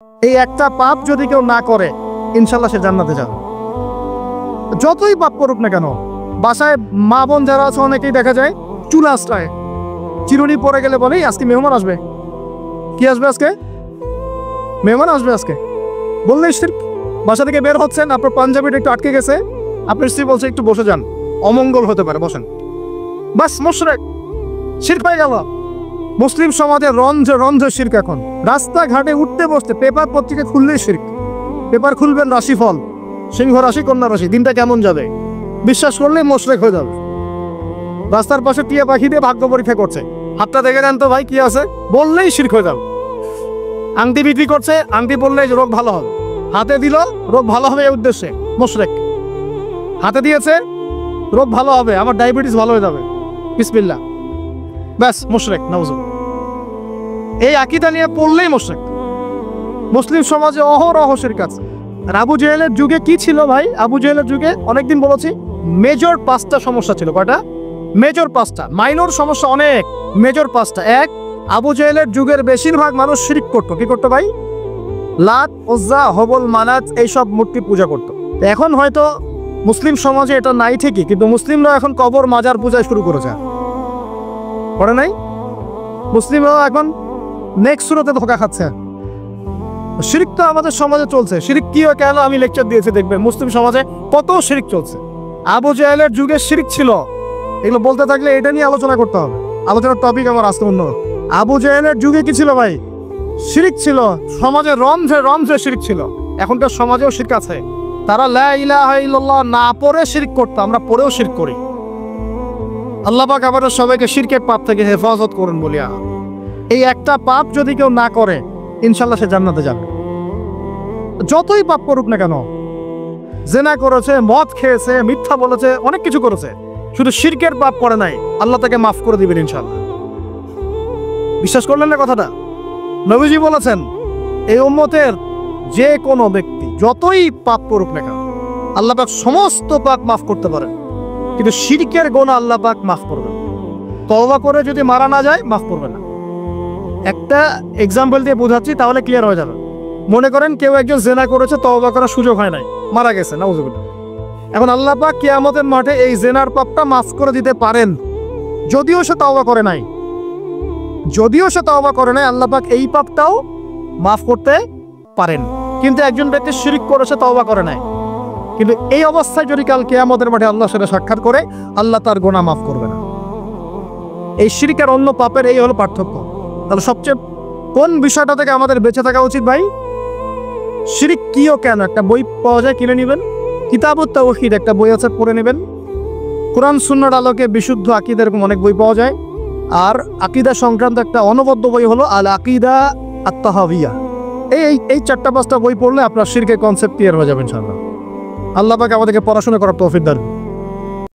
এই একটা পাপ যদি কেউ না করে ইনশাল্লাহ সে জান্নাতে যাবে। যতই পাপ করুক না কেন। বাসায় মা বোন যারা আছে অনেকেই দেখা যায় চুলা আশ্রয় চিরুনি পরে গেলে বলেই আজকে মেহমান আসবে। কি আসবে আজকে? মেহমান আসবে আজকে বললেই শিরক। বাসা থেকে বের হচ্ছেন, আপনার পাঞ্জাবিটা একটু আটকে গেছে, আপনার স্ত্রী বলছে একটু বসে যান, অমঙ্গল হতে পারে, বসেন, বাস মুশরিক, শিরক হয়ে গেল। মুসলিম সমাজে রঞ্জ রঞ্জ শিরক। এখন রাস্তাঘাটে উঠতে বসতে পেপার পত্রিকা খুললেই শিরক। পেপার খুলবেন রাশিফল, সিংহ রাশি কন্যা রাশি, দিনটা কেমন যাবে বিশ্বাস করলেই মুশরিক হয়ে যাবে। রাস্তার পাশে টিয়া পাখি দিয়ে ভাগ্য পরীক্ষা করছে, হাতটা দেখে যান তো ভাই কি আছে, বললেই শিরক হয়ে যাবে। আংটি বিক্রি করছে, আংটি বললেই রোগ ভালো হবে, হাতে দিল রোগ ভালো হবে এই উদ্দেশ্যে, মুশরিক। হাতে দিয়েছে রোগ ভালো হবে, আমার ডায়াবেটিস ভালো হয়ে যাবে, বিসমিল্লাহ, ব্যাস মুশরিক, নাউজুবিল্লাহ। এই আকীদা নিয়ে পড়লেই মুশরিক। মুসলিম সমাজে অহরহ শিরক আছে। আর আবু জেহেলের যুগে কি ছিল ভাই? আবু জেহেলের যুগে অনেকদিন বলেছি মেজর 5টা সমস্যা ছিল। কয়টা? মেজর 5টা, মাইনর সমস্যা অনেক, মেজর 5টা। এক, আবু জেহেলের যুগের বেশিরভাগ মানুষ শিরক করতো। কি করতো ভাই? লাত, উজ্জা, হবল, মানাত এইসব মূর্তি পূজা করতো। এখন হয়তো মুসলিম সমাজে এটা নাই ঠিকই, কিন্তু মুসলিমরা এখন কবর মাজার পূজা শুরু করেছে, করে নাই? মুসলিমরাও এখন নেক্সট সুরতে ধোঁকা খাচ্ছে। শিরক তো আমাদের সমাজে চলছে। শিরক কি হয় কেন আমি লেকচার দিয়েছি, দেখবেন মুসলিম সমাজে কত শিরক চলছে। আবু জেহেলের যুগে শিরক ছিল, এগুলো বলতে থাকলে এটা নিয়ে আলোচনা করতে হবে। আলোচনার টপিক আমার আসতে অন্য। আবু জেহেলের যুগে কি ছিল ভাই? শিরক ছিল, সমাজে রমঝে রমঝে শিরক ছিল। এখনকার সমাজেও শিরক আছে। তারা লা ইলাহা ইল্লাল্লাহ না পড়ে শিরক করতো, আমরা পড়েও শিরক করি। আল্লাহ পাক আমাদের সবাইকে শিরকের পাপ থেকে হেফাজত করুন বলিয়া। এই একটা পাপ যদি কেউ না করে ইনশাল্লাহ সে জান্নাতে যাবে। যতই পাপ করুক না কেন, জেনা করেছে, মদ খেয়েছে, মিথ্যা বলেছে, অনেক কিছু করেছে, শুধু শিরকের পাপ করে নাই, আল্লাহ তাকে মাফ করে দিবেন ইনশাল্লাহ। বিশ্বাস করলেন না কথাটা? নবীজি বলেছেন এই উম্মতের যে কোনো ব্যক্তি যতই পাপ করুক না কেন আল্লাহ পাক সমস্ত পাপ মাফ করতে পারেন, কিন্তু শিরকের গুনাহ আল্লাহ পাক মাফ করবেন। তওবা করে যদি মারা না যায় মাফ করবে না। একটা এক্সাম্পল দিয়ে বোঝাচ্ছি, তাহলে ক্লিয়ার হয়ে যাবে। মনে করেন কেউ একজন জেনা করেছে, তওবা করার সুযোগ হয় নাই, মারা গেছে, নাউজুবিল্লাহ। এখন আল্লাহ পাক কিয়ামতের মাঠে এই জেনার পাপটা মাফ করে দিতে পারেন, যদিও সে তওবা করে নাই। যদিও সে তওবা করে নাই, আল্লাহ পাক এই পাপটাও মাফ করতে পারেন। কিন্তু একজন ব্যক্তি শিরক করেছে, তওবা করে নাই, কিন্তু এই অবস্থায় যদি কাল কিয়ামতের মাঠে আল্লাহর সাথে সাক্ষাৎ করে, আল্লাহ তার গুনাহ মাফ করবে না। এই শিরক আর অন্য পাপের এই হলো পার্থক্য। তাহলে সবচেয়ে কোন বিষয়টা থেকে আমাদের বেঁচে থাকা উচিত ভাই? শিরক কি ও কেন, একটা বই পাওয়া যায়, কিনে নেবেন। কিতাবুত তাওহীদ একটা বই আছে, পড়ে নেবেন। কোরআন সুন্নাহর আলোকে বিশুদ্ধ আকীদা, এরকম অনেক বই পাওয়া যায়। আর আকীদা সংক্রান্ত একটা অনবদ্য বই হলো আল আকীদা আত-তাহাওয়িয়া। এই 4টা 5টা বই পড়লে আপনার শিরকের কনসেপ্ট ক্লিয়ার হয়ে যাবে ইনশাআল্লাহ। আল্লাহ পাক আমাদেরকে পড়াশোনা করার তৌফিক দান।